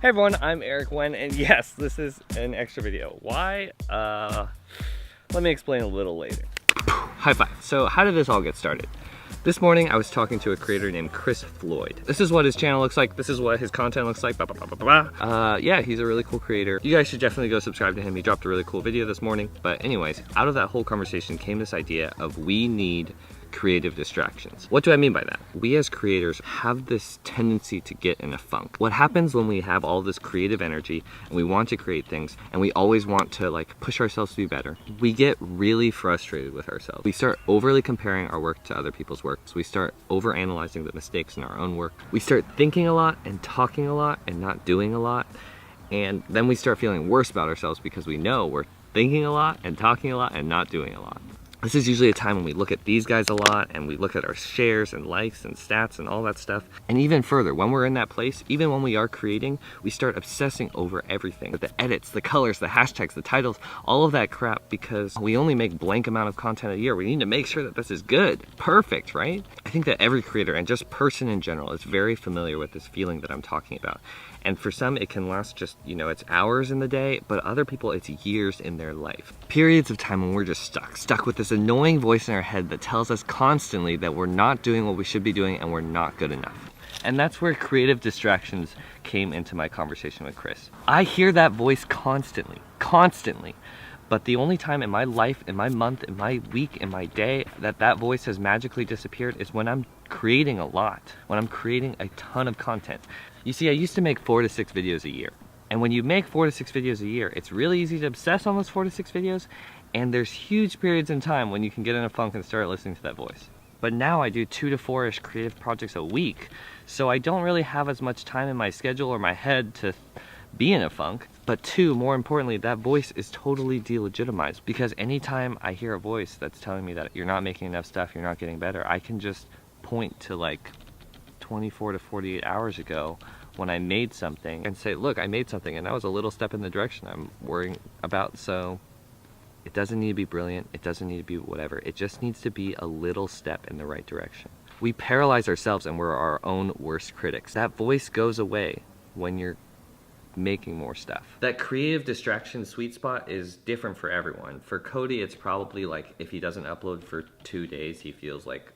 Hey everyone, I'm Eric Wen, and yes, this is an extra video. Why? Let me explain a little later. High five. So how did this all get started? This morning I was talking to a creator named Chris Floyd. This is what his channel looks like. This is what his content looks like. Yeah, he's a really cool creator. You guys should definitely go subscribe to him. He dropped a really cool video this morning. But anyways, out of that whole conversation came this idea of we need creative distractions. What do I mean by that? We as creators have this tendency to get in a funk. What happens when we have all this creative energy and we want to create things and we always want to like push ourselves to be better? We get really frustrated with ourselves. We start overly comparing our work to other people's work. So we start over analyzing the mistakes in our own work. We start thinking a lot and talking a lot and not doing a lot. And then we start feeling worse about ourselves because we know we're thinking a lot and talking a lot and not doing a lot. This is usually a time when we look at these guys a lot and we look at our shares and likes and stats and all that stuff. And even further, when we're in that place, even when we are creating, we start obsessing over everything. The edits, the colors, the hashtags, the titles, all of that crap, because we only make blank amount of content a year. We need to make sure that this is good, perfect, right? I think that every creator and just person in general is very familiar with this feeling that I'm talking about. And for some, it can last just, it's hours in the day, but other people, it's years in their life. Periods of time when we're just stuck with this annoying voice in our head that tells us constantly that we're not doing what we should be doing and we're not good enough. And that's where creative distractions came into my conversation with Chris. I hear that voice constantly. But the only time in my life, in my month, in my week, in my day, that voice has magically disappeared is when I'm creating a lot, when I'm creating a ton of content. You see, I used to make 4 to 6 videos a year. And when you make 4 to 6 videos a year, it's really easy to obsess on those 4 to 6 videos. And there's huge periods in time when you can get in a funk and start listening to that voice. But now I do 2 to 4-ish creative projects a week. So I don't really have as much time in my schedule or my head to be in a funk. But 2, more importantly, that voice is totally delegitimized, because anytime I hear a voice that's telling me that you're not making enough stuff, you're not getting better, I can just point to like 24 to 48 hours ago when I made something and say, look, I made something and that was a little step in the direction I'm worrying about. So it doesn't need to be brilliant, it doesn't need to be whatever, it just needs to be a little step in the right direction. We paralyze ourselves and we're our own worst critics. That voice goes away when you're making more stuff. That creative distraction sweet spot is different for everyone. For Cody, it's probably like if he doesn't upload for 2 days, he feels like,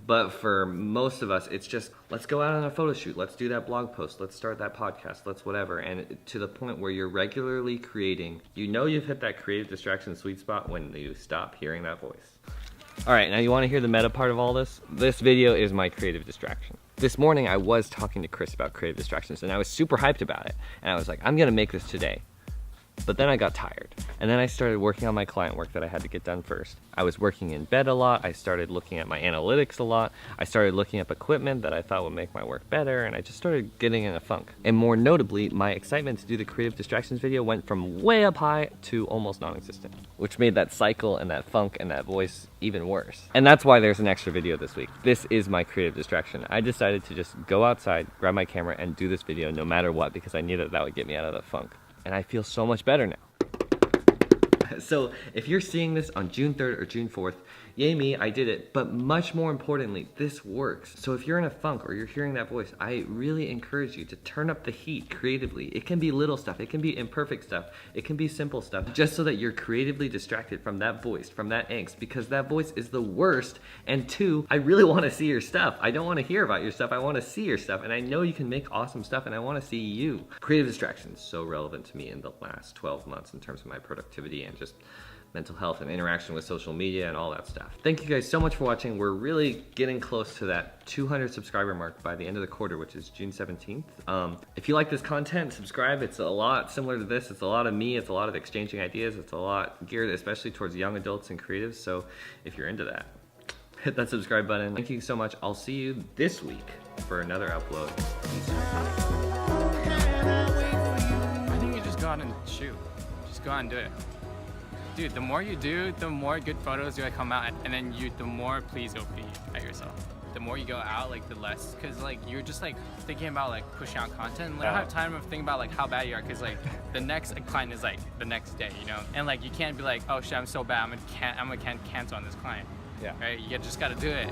But for most of us, it's just, let's go out on a photo shoot, let's do that blog post, let's start that podcast, let's whatever. And to the point where you're regularly creating, you've hit that creative distraction sweet spot when you stop hearing that voice. All right, now you want to hear the meta part of all this? This video is my creative distraction. This morning I was talking to Chris about creative distractions and I was super hyped about it. And I was like, I'm gonna make this today. But then I got tired. And then I started working on my client work that I had to get done first. I was working in bed a lot. I started looking at my analytics a lot. I started looking up equipment that I thought would make my work better. And I just started getting in a funk. And more notably, my excitement to do the creative distractions video went from way up high to almost non-existent, which made that cycle and that funk and that voice even worse. And that's why there's an extra video this week. This is my creative distraction. I decided to just go outside, grab my camera, and do this video no matter what, because I knew that would get me out of the funk. And I feel so much better now. So if you're seeing this on June 3rd or June 4th, yay me, I did it. But much more importantly, this works. So if you're in a funk or you're hearing that voice, I really encourage you to turn up the heat creatively. It can be little stuff, it can be imperfect stuff, it can be simple stuff, just so that you're creatively distracted from that voice, from that angst, because that voice is the worst. And 2, I really want to see your stuff. I don't want to hear about your stuff, I want to see your stuff. And I know you can make awesome stuff and I want to see you. Creative distractions, so relevant to me in the last 12 months in terms of my productivity and just mental health and interaction with social media and all that stuff. Thank you guys so much for watching. We're really getting close to that 200 subscriber mark by the end of the quarter, which is June 17th. If you like this content, subscribe. It's a lot similar to this. It's a lot of me. It's a lot of exchanging ideas. It's a lot geared especially towards young adults and creatives. So if you're into that, hit that subscribe button. Thank you so much. I'll see you this week for another upload. Peace. I think you just go out and shoot. Just go out and do it. Dude, the more you do, the more good photos do come out, and then the more pleased you'll be at yourself. The more you go out, like the less, cause like you're just like thinking about like pushing out content. Like, I don't have time to think about like how bad you are, cause like the next client is like the next day, and like you can't be like, oh shit, I'm so bad, I'm gonna cancel on this client. Yeah. Right? You just gotta do it.